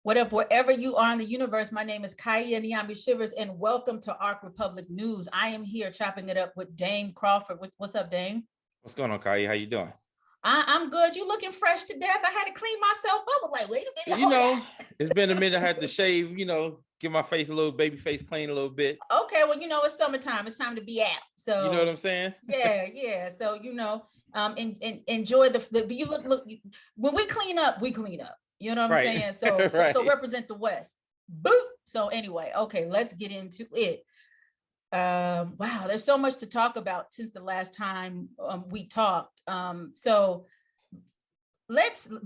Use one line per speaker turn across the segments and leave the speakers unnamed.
What up, wherever you are in the universe? My name is Kaya Niami Shivers, and welcome to Arc Republic News. I am here chopping it up with Dame Crawford. What's up, Dame?
What's going on, Kaya? How you doing?
I'm good. You looking fresh to death. I had to clean myself up. I'm like, wait a minute.
You know, it's been a minute. I had to shave, give my face a little baby face clean a little bit.
Okay, well, it's summertime. It's time to be out. So
you know what I'm saying?
yeah. So enjoy the you look when we clean up, we clean up. You know what I'm saying? So,
right.
so represent the West. Boop. So anyway, okay, let's get into it. Wow, there's so much to talk about since the last time we talked. So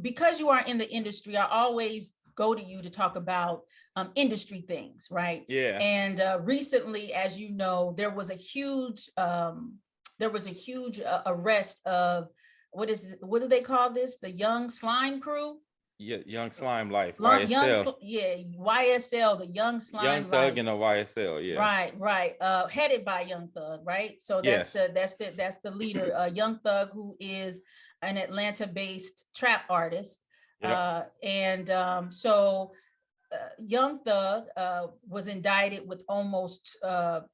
because you are in the industry, I always go to you to talk about industry things, right?
Yeah.
And recently, as you know, there was a huge arrest of what do they call this? The Young Slime Crew.
Yeah, Young Slime Life,
YSL. YSL, the Young Slime
Young Thug
Life.
and the YSL, yeah.
Right. Headed by Young Thug, right? So that's the leader, Young Thug, who is an Atlanta-based trap artist.
Yep.
So Young Thug was indicted with almost 24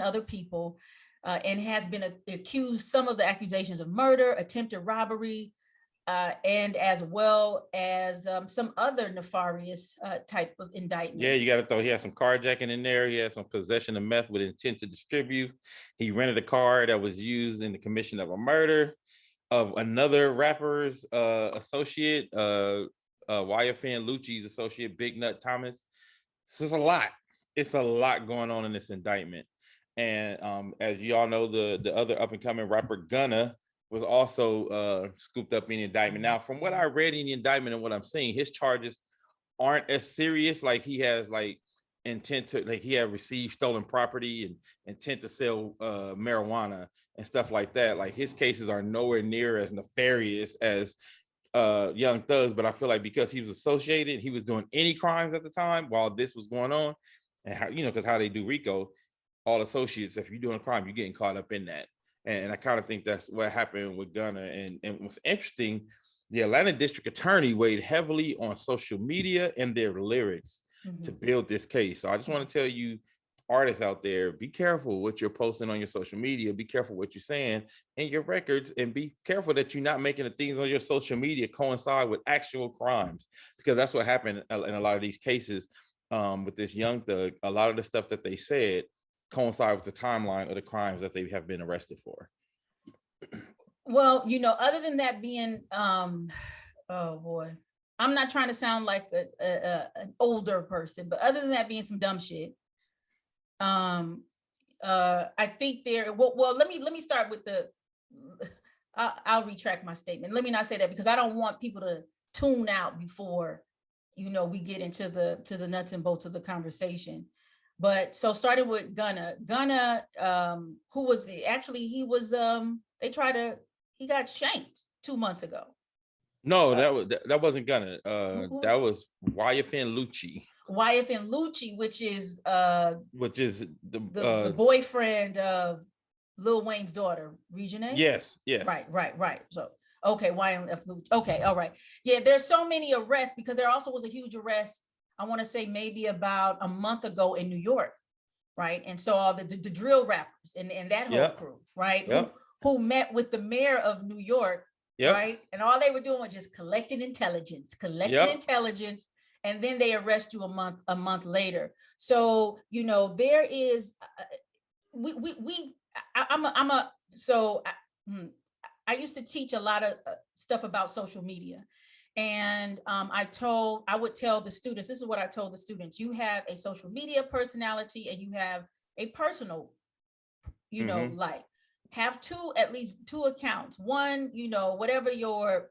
other people, and has been accused, some of the accusations of murder, attempted robbery, and as well as some other nefarious type of indictments.
Yeah, you got to throw. He had some carjacking in there. He had some possession of meth with intent to distribute. He rented a car that was used in the commission of a murder of another rapper's associate, YFN Lucci's associate, Big Nut Thomas. So it's a lot. It's a lot going on in this indictment. And as you all know, the other up and coming rapper Gunna was also scooped up in the indictment. Now, from what I read in the indictment and what I'm seeing, his charges aren't as serious. Like he has intent to, he had received stolen property and intent to sell marijuana and stuff like that. Like his cases are nowhere near as nefarious as Young Thug's, but I feel like because he was associated, he was doing any crimes at the time while this was going on, and how, because how they do RICO, all associates, if you're doing a crime, you're getting caught up in that. And I kind of think that's what happened with Gunna. And what's interesting, the Atlanta district attorney weighed heavily on social media and their lyrics to build this case. So I just want to tell you, artists out there, be careful what you're posting on your social media. Be careful what you're saying in your records, and be careful that you're not making the things on your social media coincide with actual crimes, because that's what happened in a lot of these cases with this Young Thug. A lot of the stuff that they said coincide with the timeline of the crimes that they have been arrested for.
Well, other than that being, oh boy, I'm not trying to sound like an older person, but other than that being some dumb shit, I think well, let me start with I'll retract my statement. Let me not say that, because I don't want people to tune out before, we get into the nuts and bolts of the conversation. But so starting with Gunna, who was he got shanked 2 months ago.
No, that wasn't Gunna. That was YFN Lucci.
YFN Lucci, which is the boyfriend of Lil Wayne's daughter, Regine.
Yes.
Right. So okay, YFN Lucci. Okay, all right. Yeah, there's so many arrests, because there also was a huge arrest, I want to say maybe about a month ago in New York, right? And so all the drill rappers and that whole crew, right?
Yep.
Who met with the mayor of New York, right? And all they were doing was just collecting intelligence, and then they arrest you a month later. So there is I used to teach a lot of stuff about social media. And I would tell the students, this is what I told the students: you have a social media personality and you have a personal, life. Have at least two accounts. One, whatever your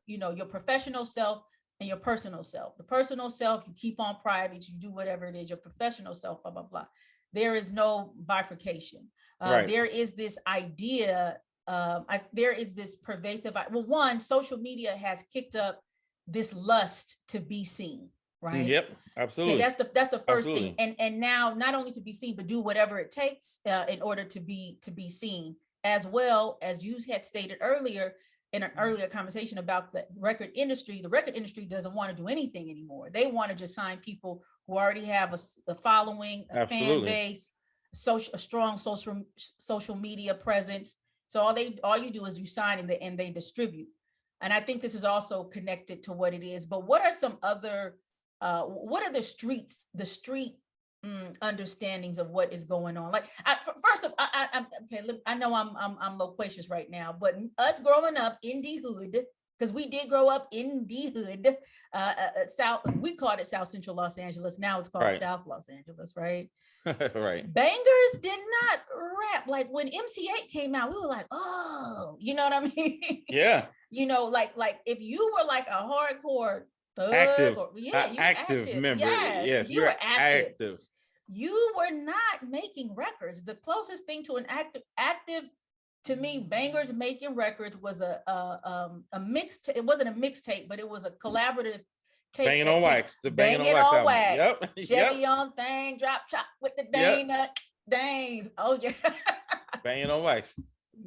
professional self and your personal self. The personal self, you keep on private, you do whatever it is. Your professional self, blah, blah, blah. There is no bifurcation.
Right.
There is this idea, there is this pervasive, one, social media has kicked up this lust to be seen, right?
Yep, absolutely.
Okay, that's the first thing. And now not only to be seen, but do whatever it takes in order to be seen. As well as you had stated earlier, in an earlier conversation about the record industry doesn't want to do anything anymore. They want to just sign people who already have a following, a fan base, a strong social media presence. So all you do is you sign and they distribute. And I think this is also connected to what it is. But what are some other what are the street understandings of what is going on? Like, first of I know I'm loquacious right now, but us growing up in the hood, because we did grow up in the hood, South, we called it South Central Los Angeles. Now it's called South Los Angeles, right?
Right.
Bangers did not rap. Like when MC8 came out, we were like, oh, you know what I mean?
Yeah.
You know, like if you were like a hardcore thug,
active,
you
active member.
Yes, you were
active.
You were not making records. The closest thing to an active to me, Bangers making records was a mixtape. It wasn't a mixtape, but it was a collaborative tape.
Banging on Wax. The Banging on Wax.
Yep. Chevy on thing, drop chop with the Dane Danes. Oh yeah.
Banging on Wax.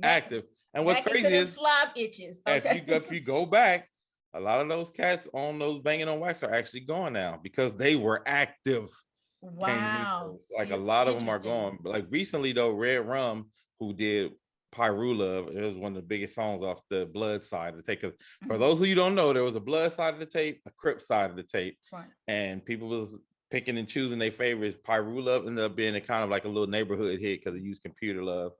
Active. And what's crazy is
slob itches. Okay.
If you go back, a lot of those cats on those Banging on Wax are actually gone now because they were active.
Wow.
Like a lot of them are gone. But like recently though, Red Rum, who did Pyru Love, it was one of the biggest songs off the Blood side of the tape. For those of you who don't know, there was a Blood side of the tape, a Crip side of the tape,
right.
And people was picking and choosing their favorites. Pyru Love ended up being a kind of like a little neighborhood hit because it used Computer Love.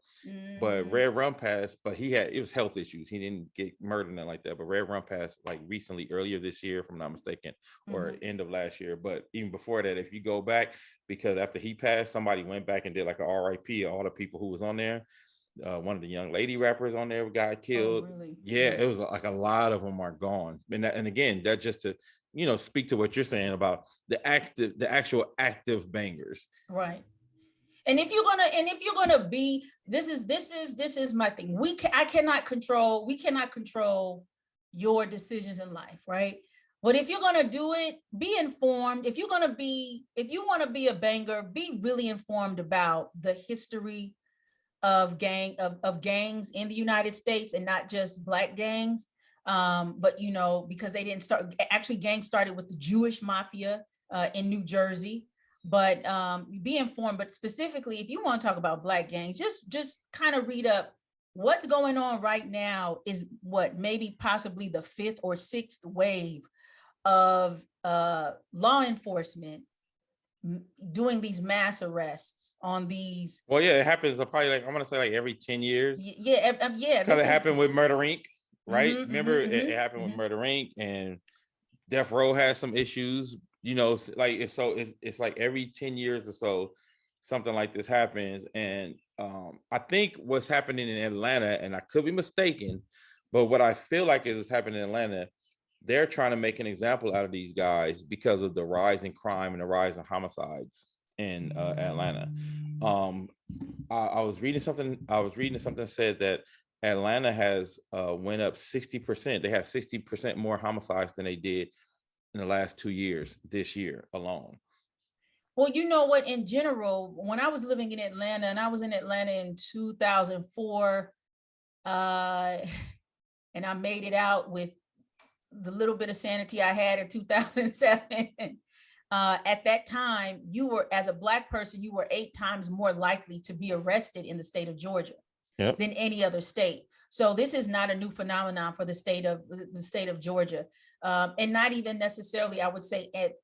But Red Rum passed, but it was health issues. He didn't get murdered and like that. But Red Rum passed like recently, earlier this year, if I'm not mistaken, or end of last year. But even before that, if you go back, because after he passed, somebody went back and did like an RIP of all the people who was on there. One of the young lady rappers on there got killed.
Oh, really?
Yeah, it was like a lot of them are gone. And again, that just to speak to what you're saying about the actual active bangers.
Right. And if you're gonna be, this is my thing. We cannot control your decisions in life, right? But if you're gonna do it, be informed. If you want to be a banger, be really informed about the history of gangs in the United States, and not just Black gangs. But because they didn't start, actually gangs started with the Jewish mafia in New Jersey. But be informed. But specifically, if you want to talk about Black gangs, just kind of read up what's going on right now. Is what maybe possibly the 5th or 6th wave of law enforcement doing these mass arrests on these.
Well, yeah, it happens probably like I'm gonna say like every 10 years.
Yeah.
Because it happened with Murder Inc. Right? Remember, it happened with Murder Inc. and Death Row has some issues. Like it's like every 10 years or so, something like this happens. And I think what's happening in Atlanta, and I could be mistaken, but what I feel like is happening in Atlanta, they're trying to make an example out of these guys because of the rise in crime and the rise in homicides in Atlanta. I was reading something that said that Atlanta has went up 60%. They have 60% more homicides than they did in the last 2 years, this year alone.
Well, you know what, in general, when I was living in Atlanta, and I was in Atlanta in 2004, and I made it out with the little bit of sanity I had in 2007. At that time, you were, as a Black person, you were 8 times more likely to be arrested in the state of Georgia than any other state. So this is not a new phenomenon for the state of Georgia, and not even necessarily, I would say, at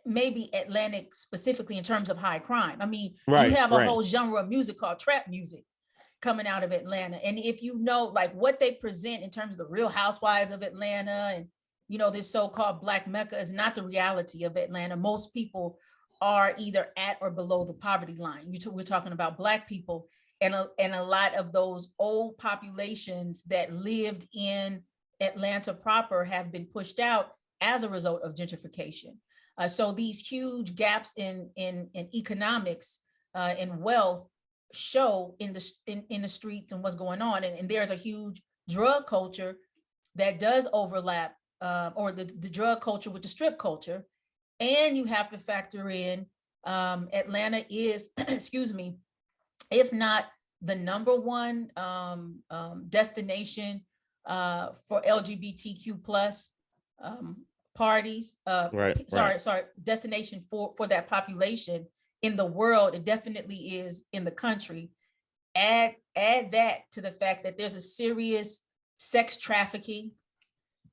maybe Atlantic specifically in terms of high crime. I mean, you have a whole genre of music called trap music coming out of Atlanta. And if you know, like what they present in terms of the Real Housewives of Atlanta and, this so-called Black Mecca is not the reality of Atlanta. Most people are either at or below the poverty line. We're talking about Black people, and a lot of those old populations that lived in Atlanta proper have been pushed out as a result of gentrification. So these huge gaps in economics and wealth show in the streets and what's going on. And there's a huge drug culture that does overlap, or the drug culture with the strip culture. And you have to factor in Atlanta is, excuse me, if not the number one destination for LGBTQ plus parties.
Right.
Sorry, destination for that population in the world. It definitely is in the country. Add that to the fact that there's a serious sex trafficking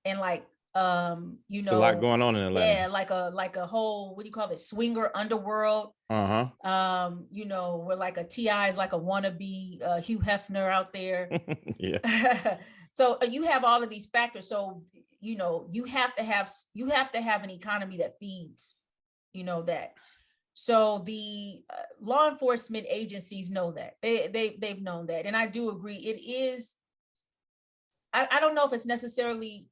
and like
It's a lot going on in Atlanta.
Yeah, like a whole, what do you call it, swinger underworld. You know, where like a T.I. is like a wannabe Hugh Hefner out there.
Yeah.
So you have all of these factors. So you know, you have to have an economy that feeds, you know, that. So the law enforcement agencies know that. They've known that, and I do agree. It is. I don't know if it's necessarily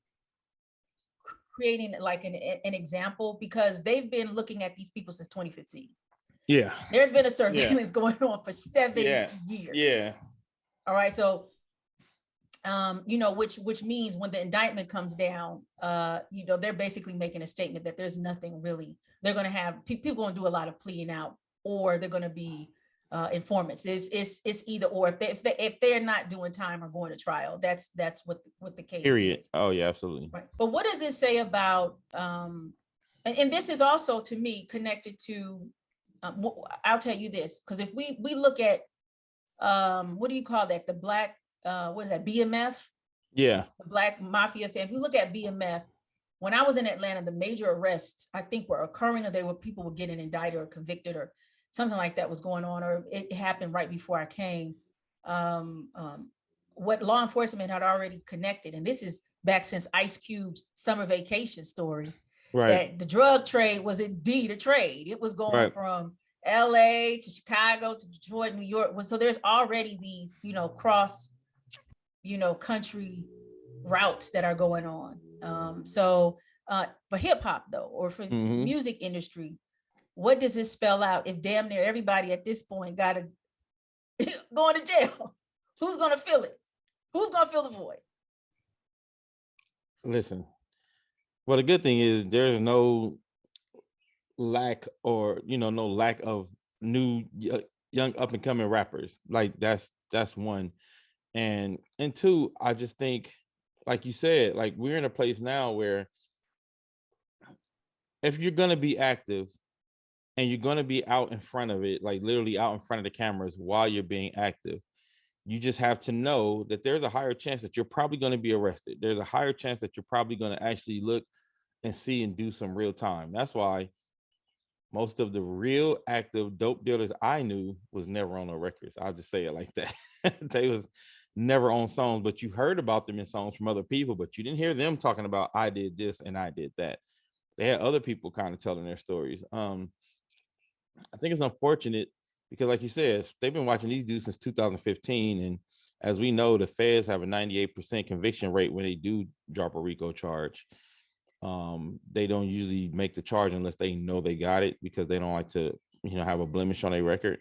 creating like an example, because they've been looking at these people since 2015.
Yeah.
There's been a surveillance going on for 7 years.
Yeah.
All right. So, you know, which means when the indictment comes down, you know, they're basically making a statement that there's nothing really. They're going to have people going to do a lot of pleading out, or they're going to be informants. It's either or. If they're not doing time or going to trial, that's what the case
Period.
is.
Oh yeah, absolutely.
Right. But what does it say about and this is also to me connected to I'll tell you this, because if we look at what do you call that, the black what is that, BMF?
Yeah.
The Black Mafia fan. If you look at BMF, when I was in Atlanta, the major arrests I think were occurring, or people were getting indicted or convicted or something like that was going on, or it happened right before I came. What law enforcement had already connected, and this is back since Ice Cube's summer vacation story,
Right.
that the drug trade was indeed a trade. It was going from LA to Chicago to Detroit, New York. So there's already these, you know, cross, you know, country routes that are going on. So for hip hop though, or for the music industry, what does this spell out if damn near everybody at this point got to go to jail? Who's going to fill it? Who's going to fill the void?
Listen, well, the good thing is there's no lack, or no lack of new young up and coming rappers. Like that's one. And two, I just think, like you said, like we're in a place now where if you're going to be active and you're going to be out in front of it, like literally out in front of the cameras while you're being active, you just have to know that there's a higher chance that you're probably going to be arrested. There's a higher chance that you're probably going to actually look and see and do some real time. That's why most of the real active dope dealers I knew was never on no records. I'll just say it like that. They was never on songs, but you heard about them in songs from other people, but you didn't hear them talking about I did this and I did that. They had other people kind of telling their stories. I think it's unfortunate because, like you said, they've been watching these dudes since 2015, and as we know, the feds have a 98% conviction rate when they do drop a RICO charge. They don't usually make the charge unless they know they got it, because they don't like to, have a blemish on their record.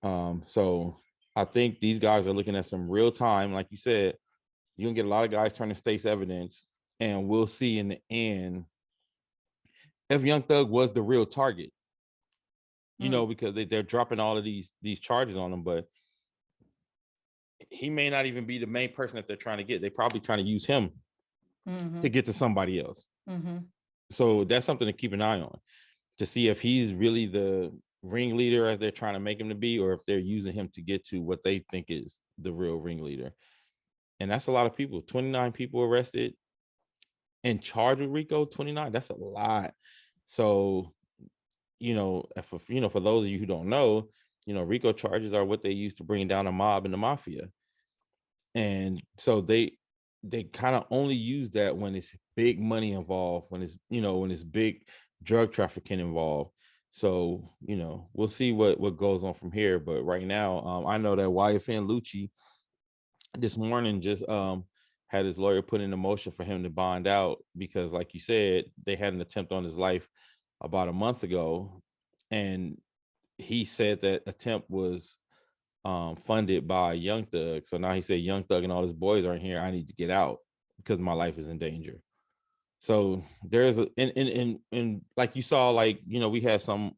So I think these guys are looking at some real time. Like you said, you can get a lot of guys turning state's evidence, and we'll see in the end if Young Thug was the real target. Because they're dropping all of these charges on him, but he may not even be the main person that they're trying to get. They're probably trying to use him to get to somebody else. So that's something to keep an eye on, to see if he's really the ringleader as they're trying to make him to be, or if they're using him to get to what they think is the real ringleader. And that's a lot of people. 29 people arrested and charged with RICO. 29, that's a lot. So for those of you who don't know, RICO charges are what they use to bring down a mob and the mafia. And so they kind of only use that when it's big money involved, when it's big drug trafficking involved. So, we'll see what goes on from here. But right now, I know that YFN Lucci this morning just had his lawyer put in a motion for him to bond out, because like you said, they had an attempt on his life about a month ago, and he said that attempt was funded by Young Thug. So now he said Young Thug and all his boys are in here. I need to get out because my life is in danger. So there's and like you saw, like we had some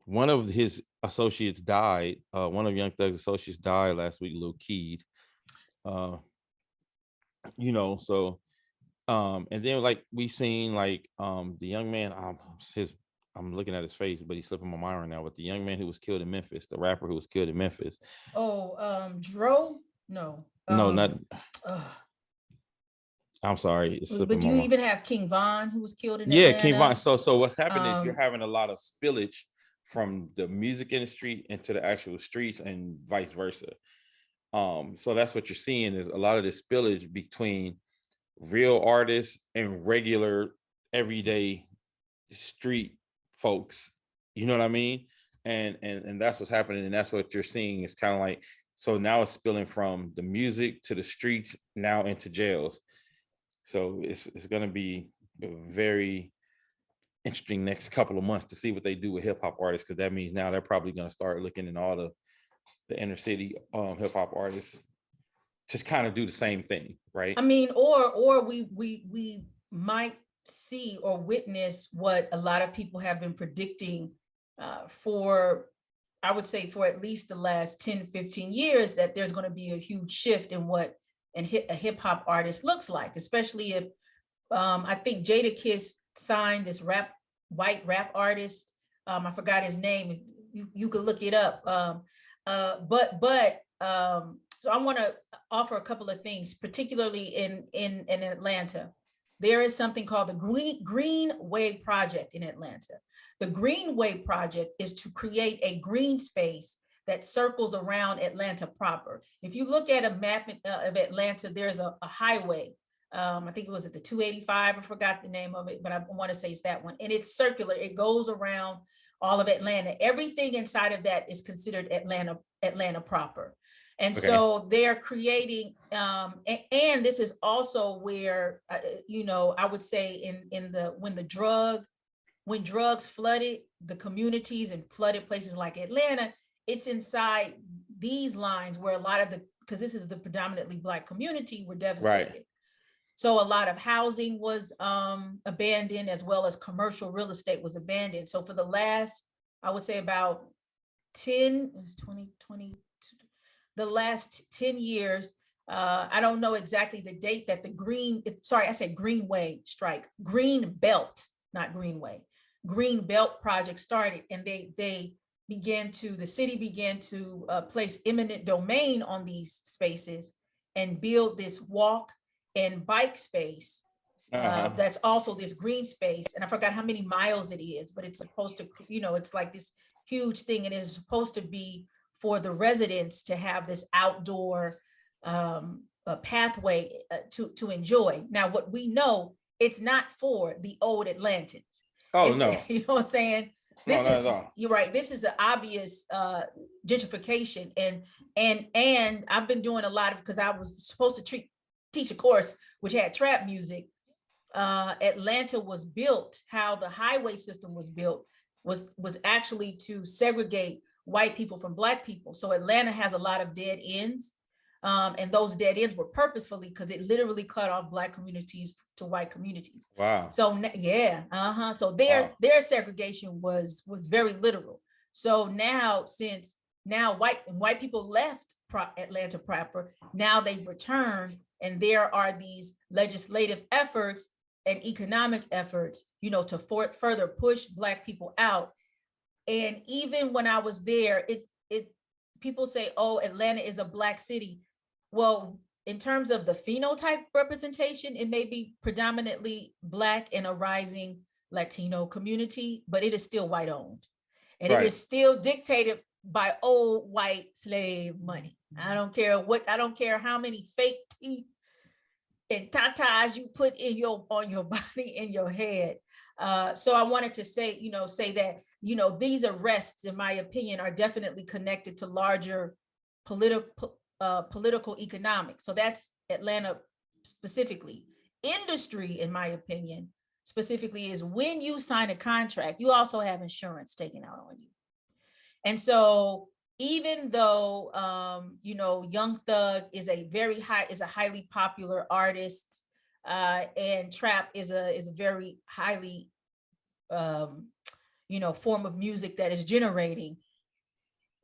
one of his associates died. One of Young Thug's associates died last week, Lil Keed. Uh, so and then like we've seen like the young man, I'm looking at his face, but he's slipping my mind right now. But the young man who was killed in Memphis, the rapper who was killed in Memphis.
Oh, Dro? No.
No, not.
Ugh.
I'm sorry, it's slipping
But
my
you
mind.
even have King Von, who was killed in
Yeah, King Von.
Atlanta.
So what's happening is you're having a lot of spillage from the music industry into the actual streets and vice versa. So that's what you're seeing is a lot of this spillage between real artists and regular everyday street folks. You know what I mean? And that's what's happening, and that's what you're seeing. It's kind of like, so now it's spilling from the music to the streets, now into jails. So it's going to be a very interesting next couple of months to see what they do with hip hop artists, because that means now they're probably going to start looking in all the inner city hip hop artists to kind of do the same thing, right?
I mean, or we might see or witness what a lot of people have been predicting for, I would say, for at least the last 10, 15 years, that there's going to be a huge shift in what a hip hop artist looks like, especially if I think Jadakiss signed this white rap artist. I forgot his name. You could look it up. So I want to offer a couple of things, particularly in Atlanta. There is something called the Green Wave Project in Atlanta. The Green Wave Project is to create a green space that circles around Atlanta proper. If you look at a map of Atlanta, there's a highway. I think it was at the 285. I forgot the name of it, but I want to say it's that one. And it's circular. It goes around all of Atlanta. Everything inside of that is considered Atlanta proper. And so they're creating, and this is also where, I would say when drugs flooded the communities and flooded places like Atlanta, it's inside these lines where a lot of because this is the predominantly Black community, were devastated. Right. So a lot of housing was abandoned, as well as commercial real estate was abandoned. So for the last, I would say about 2020, the last 10 years, I don't know exactly the date that the Greenway strike, Green Belt, not Greenway, Green Belt project started, and the city began to place eminent domain on these spaces and build this walk and bike space. That's also this green space. And I forgot how many miles it is, but it's supposed to, it's like this huge thing, and it's supposed to be for the residents to have this outdoor pathway to enjoy. Now, what we know, it's not for the old Atlantans.
Oh, no.
You know what I'm saying?
This no, not at all.
You're right. This is the obvious gentrification. And I've been doing a lot of, because I was supposed to teach a course which had trap music. Atlanta was built, how the highway system was built was actually to segregate white people from Black people. So Atlanta has a lot of dead ends. And those dead ends were purposefully, because it literally cut off Black communities to white communities.
Wow.
So yeah, So their segregation was very literal. So now, since white people left Atlanta proper, now they've returned, and there are these legislative efforts and economic efforts, to further push Black people out. And even when I was there, people say, oh, Atlanta is a Black city. Well, in terms of the phenotype representation, it may be predominantly Black and a rising Latino community, but it is still white owned. And It is still dictated by old white slave money. I don't care how many fake teeth and tatas you put on your body, in your head. So I wanted to say that, these arrests, in my opinion, are definitely connected to larger political economics. So that's Atlanta specifically. Industry, in my opinion, specifically, is when you sign a contract, you also have insurance taken out on you. And so even though, Young Thug is a highly popular artist, and trap is a very highly, form of music that is generating.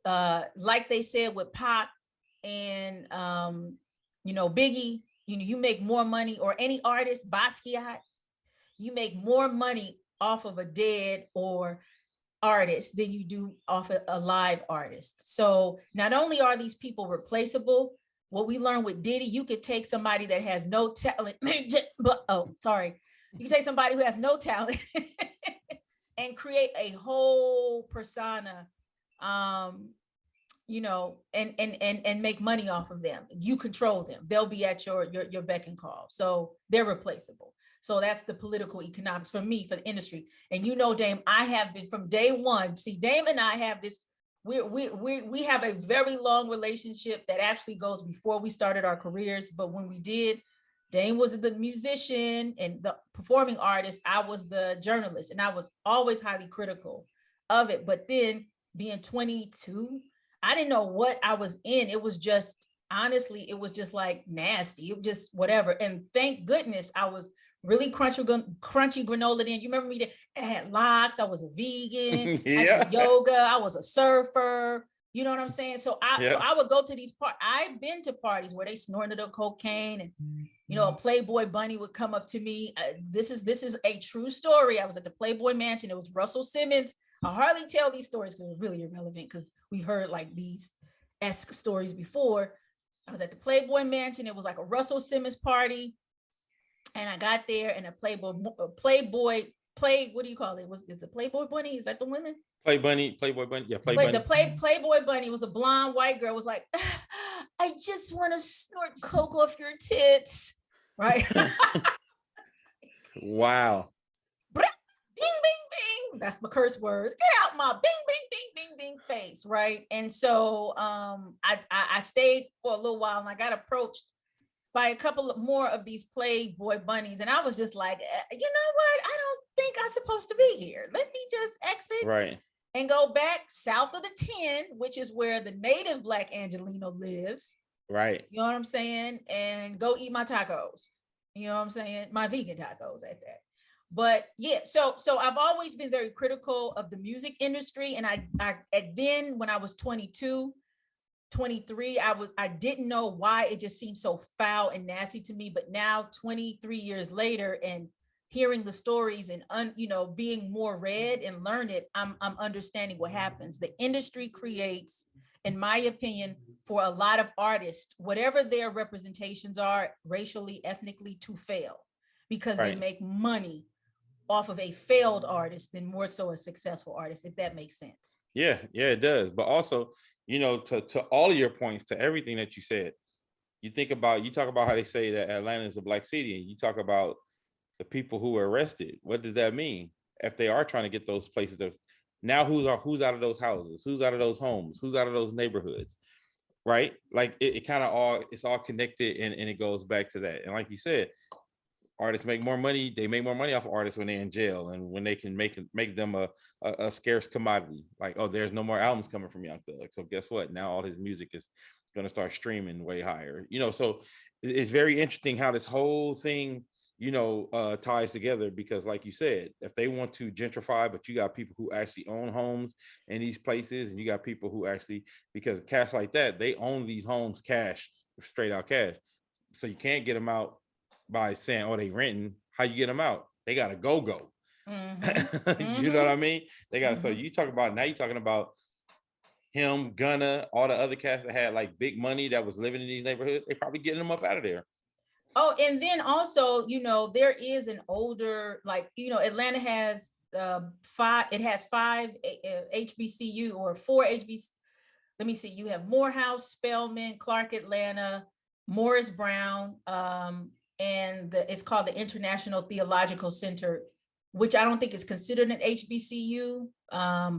Like they said with Pac and Biggie, you make more money, or any artist, Basquiat, you make more money off of a dead or artist than you do off a live artist. So not only are these people replaceable, what we learned with Diddy, you could take somebody that has no talent, you can take somebody who has no talent and create a whole persona, and make money off of them. You control them. They'll be at your beck and call. So they're replaceable. So that's the political economics for me, for the industry. And Dame, I have been from day one. See, Dame and I have this, we have a very long relationship that actually goes before we started our careers. But when we did, Dame was the musician and the performing artist. I was the journalist, and I was always highly critical of it. But then being 22, I didn't know what I was in. It was just, honestly, it was just like nasty. It was just whatever. And thank goodness I was really crunchy granola then. You remember me? I had locks. I was a vegan. I did yoga. I was a surfer. You know what I'm saying? So I would go to these parties. I've been to parties where they snorted the cocaine, and a Playboy bunny would come up to me. This is a true story. I was at the Playboy Mansion. It was Russell Simmons. I hardly tell these stories because they're really irrelevant, because we've heard like these esque stories before. I was at the Playboy Mansion. It was like a Russell Simmons party. And I got there, and a Playboy, what do you call it? Is it Playboy bunny? Is that the women?
Playboy bunny. Yeah, Playboy bunny.
The Playboy bunny was a blonde white girl. Was like, I just want to snort coke off your tits, right?
Wow.
Bing, bing, bing. That's my curse words. Get out my bing, bing, bing, bing, bing face, right? And so I stayed for a little while, and I got approached by a couple of more of these Playboy bunnies. And I was just like, you know what? I don't think I'm supposed to be here. Let me just exit and go back south of the 10, which is where the native Black Angelino lives.
Right.
You know what I'm saying? And go eat my tacos. You know what I'm saying? My vegan tacos at that. But yeah, so I've always been very critical of the music industry. And I then when I was 22, 23, I didn't know why it just seemed so foul and nasty to me. But now 23 years later, and hearing the stories and being more read and learn it, I'm understanding what happens. The industry creates, in my opinion, for a lot of artists, whatever their representations are, racially, ethnically, to fail, because they make money off of a failed artist than more so a successful artist, if that makes sense.
Yeah, it does. But also, to all of your points, to everything that you said, you talk about how they say that Atlanta is a black city, and you talk about the people who were arrested. What does that mean? If they are trying to get those places, now who's out of those houses? Who's out of those homes? Who's out of those neighborhoods? Right? Like it kind of it's all connected, and it goes back to that. And like you said, artists make more money. They make more money off of artists when they're in jail, and when they can make them a scarce commodity. Like, oh, there's no more albums coming from Young Thug. So guess what? Now all his music is going to start streaming way higher. So it's very interesting how this whole thing, ties together, because like you said, if they want to gentrify, but you got people who actually own homes in these places, and you got people who actually, because cash like that, they own these homes cash, straight out cash. So you can't get them out by saying, oh, they renting. How you get them out? They got to go.
Mm-hmm.
You know what I mean? They got, so you're talking about him, Gunna, all the other cats that had like big money that was living in these neighborhoods. They probably getting them up out of there.
Oh, and then also, there is an older, Atlanta has five HBCU, or four HBCU. Let me see. You have Morehouse, Spelman, Clark Atlanta, Morris Brown, and it's called the International Theological Center, which I don't think is considered an HBCU,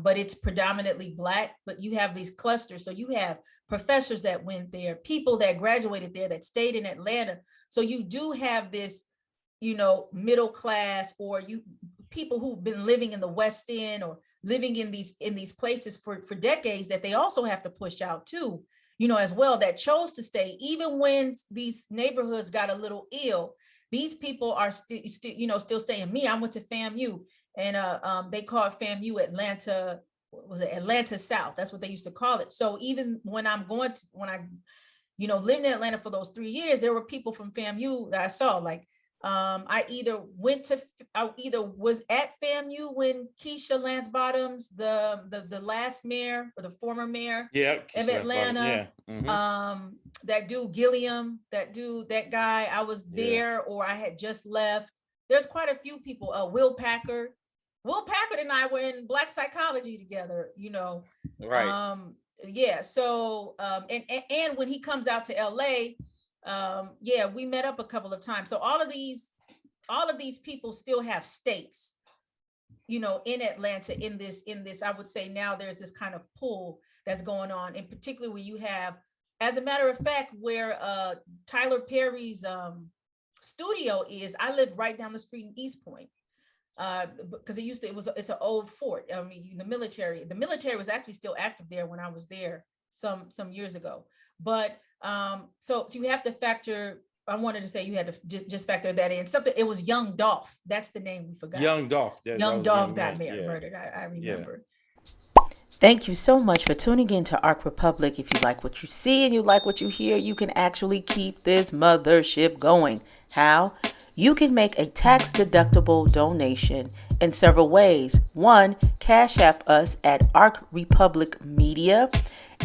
but it's predominantly Black. But you have these clusters. So you have professors that went there, people that graduated there, that stayed in Atlanta. So you do have this, middle class, or people who've been living in the West End, or living in these places for decades, that they also have to push out too, as well, that chose to stay, even when these neighborhoods got a little ill. these people are still staying. Me, I went to FAMU, and they call it FAMU Atlanta. What was it, Atlanta South? That's what they used to call it. So even when I lived in Atlanta for those 3 years, there were people from FAMU that I saw. Like, I either was at FAMU when Keisha Lance Bottoms, the last mayor or the former mayor of Atlanta, that dude Gilliam, that guy, I was there, or I had just left. There's quite a few people. Will Packard and I were in Black Psychology together,
Right.
Yeah. So and when he comes out to LA, we met up a couple of times. So all of these people still have stakes, in Atlanta, in this, I would say now there's this kind of pull that's going on, in particular where you have, as a matter of fact, where Tyler Perry's studio is. I live right down the street in East Point. Because it's an old fort. I mean, the military was actually still active there when I was there some years ago. But so you have to factor. I wanted to say you had to just factor that in. It was Young Dolph. That's the name we forgot.
Young Dolph.
Young Dolph got murdered. I remember.
Thank you so much for tuning in to Arc Republic. If you like what you see and you like what you hear, you can actually keep this mothership going. How? You can make a tax-deductible donation in several ways. One, Cash App us at Arc Republic Media.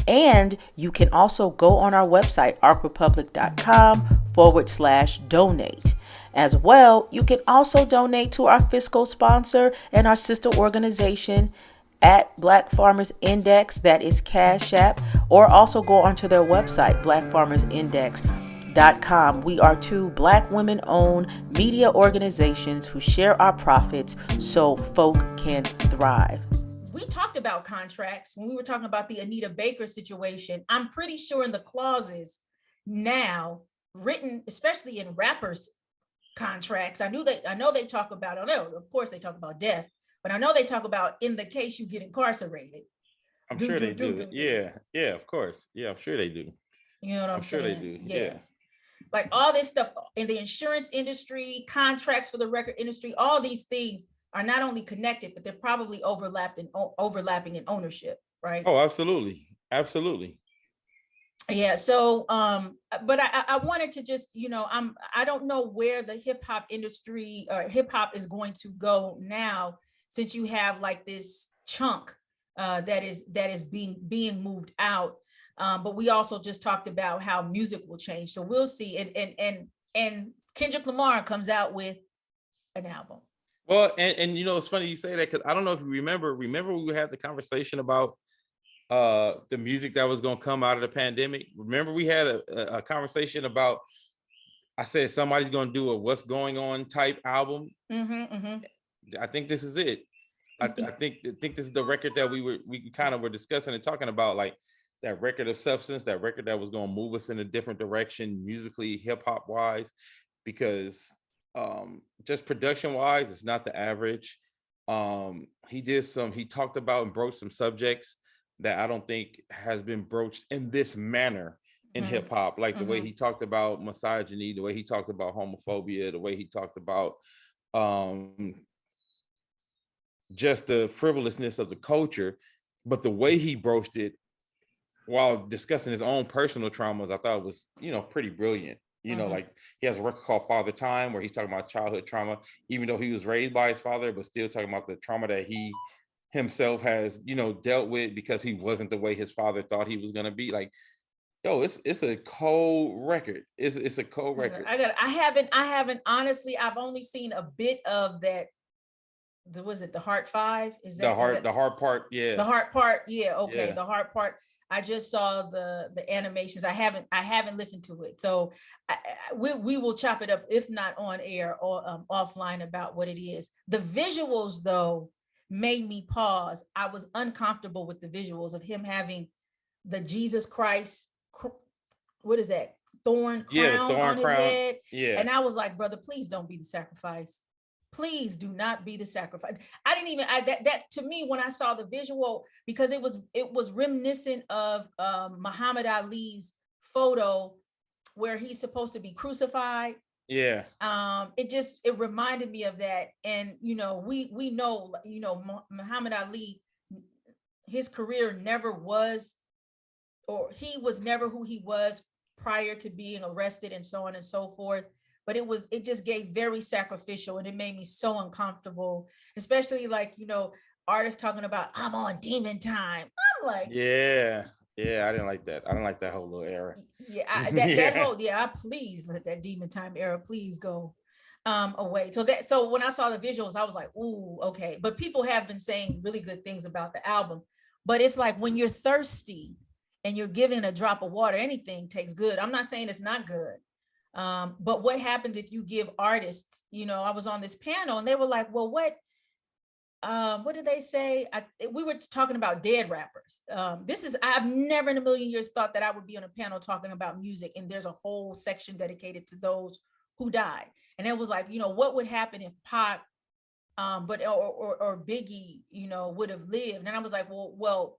And you can also go on our website, arcrepublic.com/donate. As well, you can also donate to our fiscal sponsor and our sister organization at Black Farmers Index, that is Cash App, or also go onto their website, blackfarmersindex.com. We are two Black women-owned media organizations who share our profits so folk can thrive.
We talked about contracts when we were talking about the Anita Baker situation. I'm pretty sure in the clauses now written, especially in rappers' contracts, I know they talk about, of course they talk about death, but I know they talk about in the case you get incarcerated.
I'm sure they do. Yeah, of course. Yeah, I'm sure they do.
You know what I'm saying?
I'm sure they do. Yeah.
Like all this stuff in the insurance industry, contracts for the record industry, all these things are not only connected, but they're probably overlapping in ownership, right?
Oh, absolutely.
Yeah. So, but I wanted to just, I don't know where the hip hop industry or hip hop is going to go now, since you have like this chunk that is being moved out. But we also just talked about how music will change. So we'll see. And Kendrick Lamar comes out with an album.
Well, and it's funny you say that, because I don't know if you remember we had the conversation about the music that was going to come out of the pandemic. Remember we had a conversation about, I said somebody's going to do a what's going on type album. I think this is it. I think this is the record that we kind of were discussing and talking about, like that record of substance, that record that was going to move us in a different direction musically, hip hop wise, because just production wise, it's not the average. He talked about and broached some subjects that I don't think has been broached in this manner in hip hop, like the way he talked about misogyny, the way he talked about homophobia, the way he talked about just the frivolousness of the culture, but the way he broached it while discussing his own personal traumas, I thought was, pretty brilliant. Like he has a record called Father Time where he's talking about childhood trauma, even though he was raised by his father, but still talking about the trauma that he himself has, dealt with because he wasn't the way his father thought he was going to be. Like, yo, it's a cold record. It's a cold record.
I haven't honestly, I've only seen a bit of that. Was it the Heart 5? Is that
the heart part? Yeah.
The heart part. Yeah. Okay. Yeah. The heart part. I just saw the animations. I haven't listened to it. So we will chop it up, if not on air or offline, about what it is. The visuals though made me pause. I was uncomfortable with the visuals of him having the Jesus Christ, what is that? Thorn crown on his head.
Yeah.
And I was like, brother, please don't be the sacrifice. Please do not be the sacrifice. I didn't even, that to me, when I saw the visual, because it was reminiscent of Muhammad Ali's photo where he's supposed to be crucified.
Yeah.
It reminded me of that. And we know, Muhammad Ali, his career never was, or he was never who he was prior to being arrested and so on and so forth. But it just gave very sacrificial, and it made me so uncomfortable, especially like, artists talking about, I'm on demon time. I'm like,
yeah, I didn't like that. I didn't like that whole little era.
Yeah, that whole, please let that demon time era please go away. So when I saw the visuals, I was like, ooh, okay. But people have been saying really good things about the album. But it's like when you're thirsty and you're given a drop of water, anything tastes good. I'm not saying it's not good. But what happens if you give artists, I was on this panel and they were like, well, what did they say? We were talking about dead rappers. I've never in a million years thought that I would be on a panel talking about music, and there's a whole section dedicated to those who died. And it was like, what would happen if Pac, or Biggie, would have lived? And I was like, well,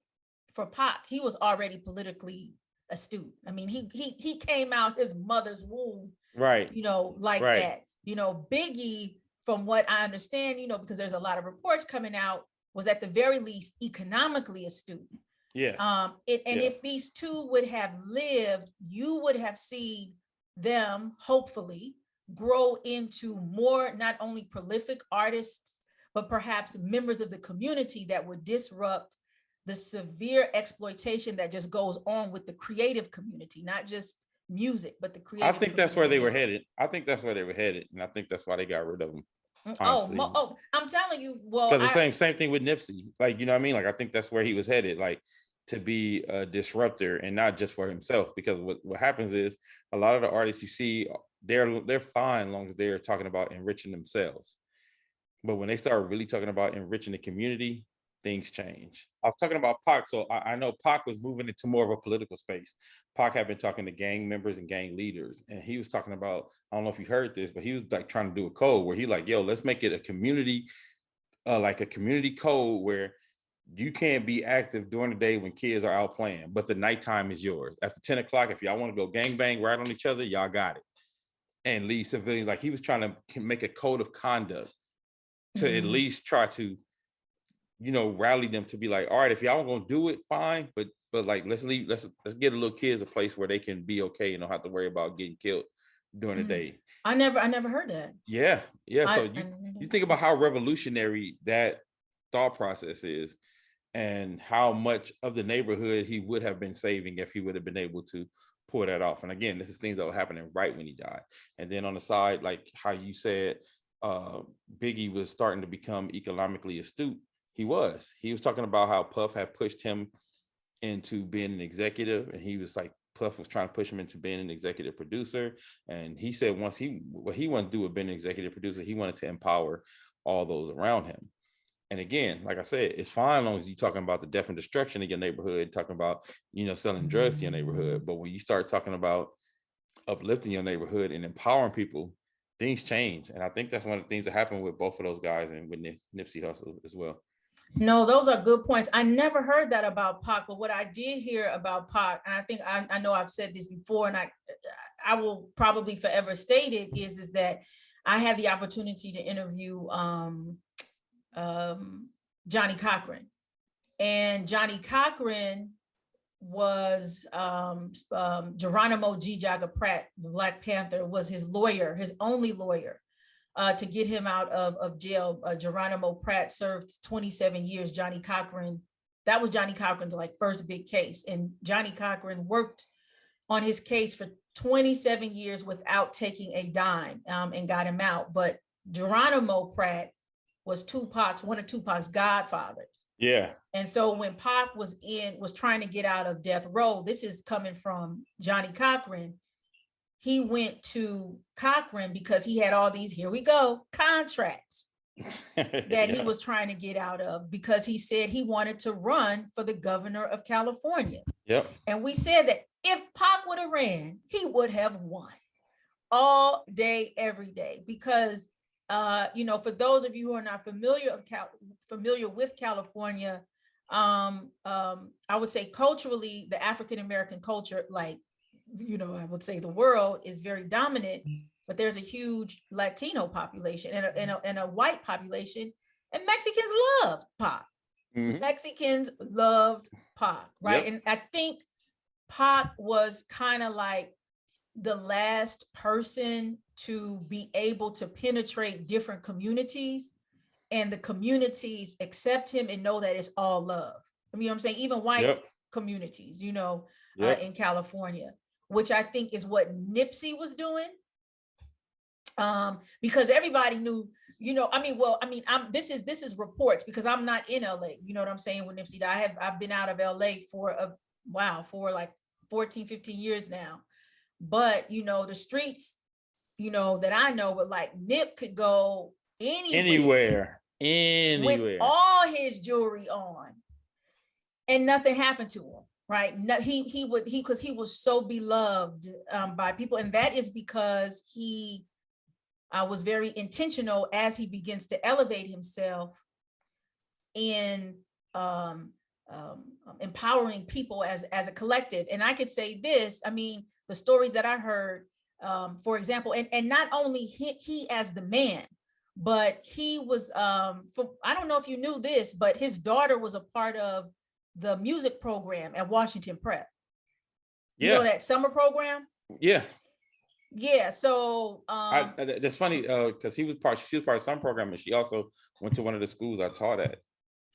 for Pac, he was already politically astute. I mean, he came out his mother's womb,
right,
like
right.
that. Biggie, from what I understand, because there's a lot of reports coming out, was at the very least economically astute.
Yeah.
If these two would have lived, you would have seen them hopefully grow into more, not only prolific artists, but perhaps members of the community that would disrupt the severe exploitation that just goes on with the creative community, not just music, but the creative.
I think that's where they were headed. And I think that's why they got rid of them. Honestly.
I'm telling you. Well,
because the same thing with Nipsey. Like, you know what I mean? Like, I think that's where he was headed, like to be a disruptor and not just for himself. Because what happens is a lot of the artists you see, they're fine as long as they're talking about enriching themselves. But when they start really talking about enriching the community, things change. I was talking about Pac, so I know Pac was moving into more of a political space. Pac had been talking to gang members and gang leaders, and he was talking about, I don't know if you heard this, but he was like trying to do a code where he like, yo, let's make it a community, like a community code where you can't be active during the day when kids are out playing, but the nighttime is yours. After 10 o'clock, if y'all want to go gang bang right on each other, y'all got it. And leave civilians. Like, he was trying to make a code of conduct to at least try to, rally them to be like, all right, if y'all gonna do it, fine, but like, let's get a little kids a place where they can be okay and don't have to worry about getting killed during the day.
I never heard that.
Yeah. So you think about how revolutionary that thought process is, and how much of the neighborhood he would have been saving if he would have been able to pull that off. And again, this is things that were happening right when he died. And then on the side, like how you said, Biggie was starting to become economically astute. He was talking about how Puff had pushed him into being an executive, and he was like, Puff was trying to push him into being an executive producer. And he said what he wanted to do with being an executive producer, he wanted to empower all those around him. And again, like I said, it's fine as long as you're talking about the death and destruction of your neighborhood, talking about, selling drugs to your neighborhood. But when you start talking about uplifting your neighborhood and empowering people, things change. And I think that's one of the things that happened with both of those guys and with Nipsey Hussle as well.
No, those are good points. I never heard that about Pac, but what I did hear about Pac, and I think I know I've said this before, and I will probably forever state it, is that I had the opportunity to interview Johnny Cochran, and Johnny Cochran was Geronimo G. Jaga Pratt, the Black Panther, was his lawyer, his only lawyer. To get him out of jail. Geronimo Pratt served 27 years. That was Johnny Cochran's like first big case. And Johnny Cochran worked on his case for 27 years without taking a dime, and got him out. But Geronimo Pratt was one of Tupac's godfathers.
Yeah.
And so when Pac was trying to get out of death row, this is coming from Johnny Cochran. He went to Cochran because he had all these, here we go, contracts that he was trying to get out of, because he said he wanted to run for the governor of California.
Yep.
And we said that if Pac would have ran, he would have won all day, every day. Because, for those of you who are not familiar with California, I would say culturally, the African-American culture, like, I would say the world is very dominant but there's a huge Latino population and a white population, and Mexicans loved Pac. Mexicans loved Pac, right? And I think Pac was kind of like the last person to be able to penetrate different communities, and the communities accept him and know that it's all love. I mean, you know what I'm saying? Even white communities, you know, in California, which I think is what Nipsey was doing. Because everybody knew, you know, this is reports, because I'm not in LA, you know what I'm saying, when Nipsey died. I've been out of LA for like 14, 15 years now. But, you know, the streets, you know, that I know, but like Nip could go anywhere with all his jewelry on and nothing happened to him, right? Because he was so beloved by people. And that is because he was very intentional as he begins to elevate himself in empowering people as a collective. And I could say this, I mean, the stories that I heard, for example, and not only he as the man, but he was, I don't know if you knew this, but his daughter was a part of the music program at Washington Prep. You know that summer program? Yeah. So
that's funny, because she was part of some program, and she also went to one of the schools I taught at.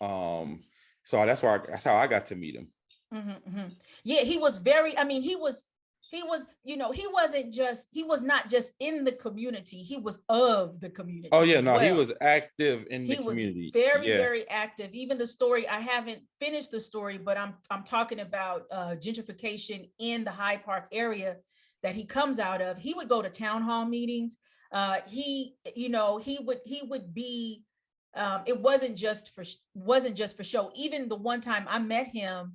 So that's how I got to meet him.
Yeah, he was very, I mean, he was, you know, he was not just in the community, he was of the community.
Oh yeah, no, he was active in the community.
He was very active. Even the story, I haven't finished the story, but I'm talking about gentrification in the Hyde Park area that he comes out of. He would go to town hall meetings. He would be, it wasn't just for show. Even the one time I met him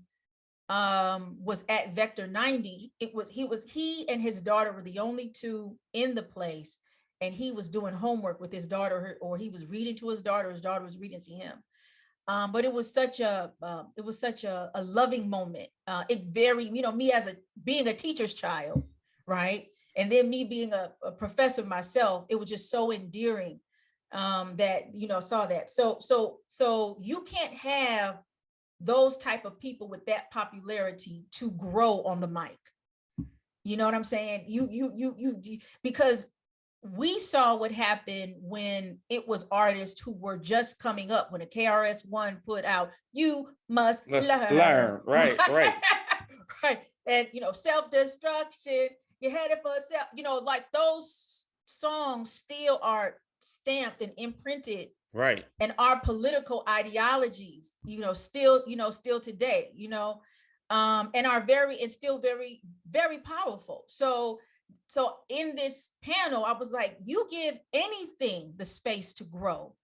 was at Vector 90. He and his daughter were the only two in the place, and he was doing homework with his daughter, or he was reading to his daughter was reading to him. But it was such a loving moment. It very, you know, me being a teacher's child, right? And then me being a professor myself, it was just so endearing that, you know, saw that. So you can't have those type of people with that popularity to grow on the mic. You know what I'm saying? You because we saw what happened when it was artists who were just coming up, when a KRS-One put out, "You must learn." Right. Right. And, you know, self-destruction, you're headed for self, you know, like those songs still are stamped and imprinted, right, and our political ideologies, you know, still today, you know, and are still very, very powerful. So in this panel, I was like, you give anything the space to grow,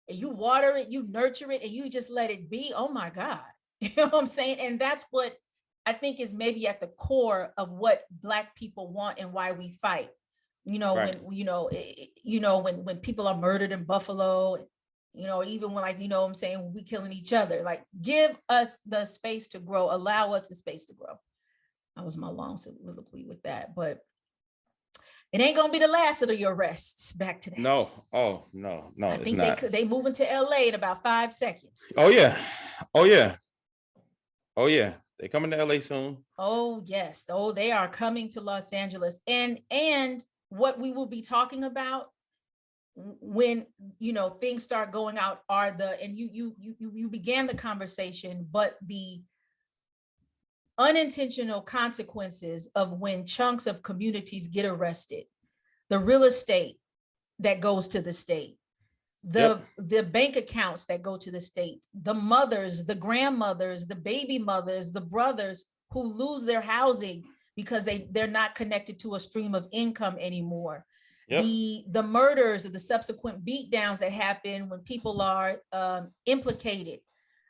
and you water it, you nurture it, and you just let it be. Oh my God, you know what I'm saying? And that's what I think is maybe at the core of what Black people want and why we fight. You know, right. when people are murdered in Buffalo, you know, even when, like, you know what I'm saying, when we killing each other, like, give us the space to grow, allow us the space to grow. That was my long soliloquy with that, but it ain't gonna be the last of your arrests. Back to that.
No. Oh, no.
I think they moving to LA in about 5 seconds.
Oh yeah. They coming to LA soon.
Oh yes. Oh, they are coming to Los Angeles. And what we will be talking about when, you know, things start going out are you began the conversation, but the unintentional consequences of when chunks of communities get arrested, the real estate that goes to the state, the bank accounts that go to the state, the mothers, the grandmothers, the baby mothers, the brothers who lose their housing because they're not connected to a stream of income anymore. Yep. The murders or the subsequent beatdowns that happen when people are implicated.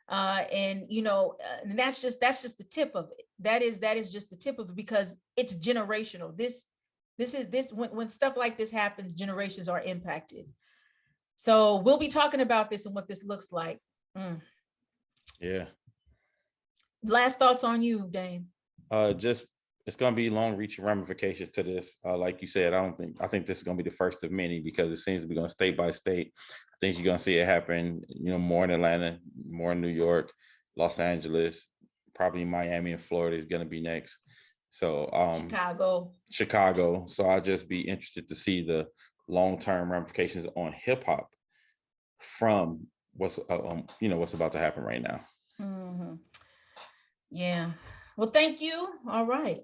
And, you know, and that's just the tip of it. That is just the tip of it, because it's generational. This when stuff like this happens, generations are impacted. So we'll be talking about this and what this looks like. Yeah. Last thoughts on you, Dame?
Just it's going to be long-reaching ramifications to this. Like you said, I think this is going to be the first of many, because it seems to be going state by state. I think you're going to see it happen, more in Atlanta, more in New York, Los Angeles, probably Miami and Florida is going to be next. So Chicago. So I'll just be interested to see the long-term ramifications on hip hop from what's about to happen right now.
Mm-hmm. Yeah. Well, thank you. All right.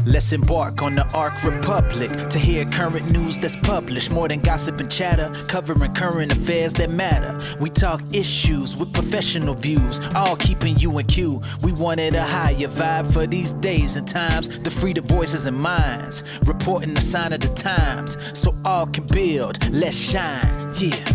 Let's embark on the Arc Republic to hear current news that's published. More than gossip and chatter, covering current affairs that matter. We talk issues with professional views, all keeping you in queue. We wanted a higher vibe for these days and times, the freedom voices and minds, reporting the sign of the times, so all can build. Let's shine, yeah.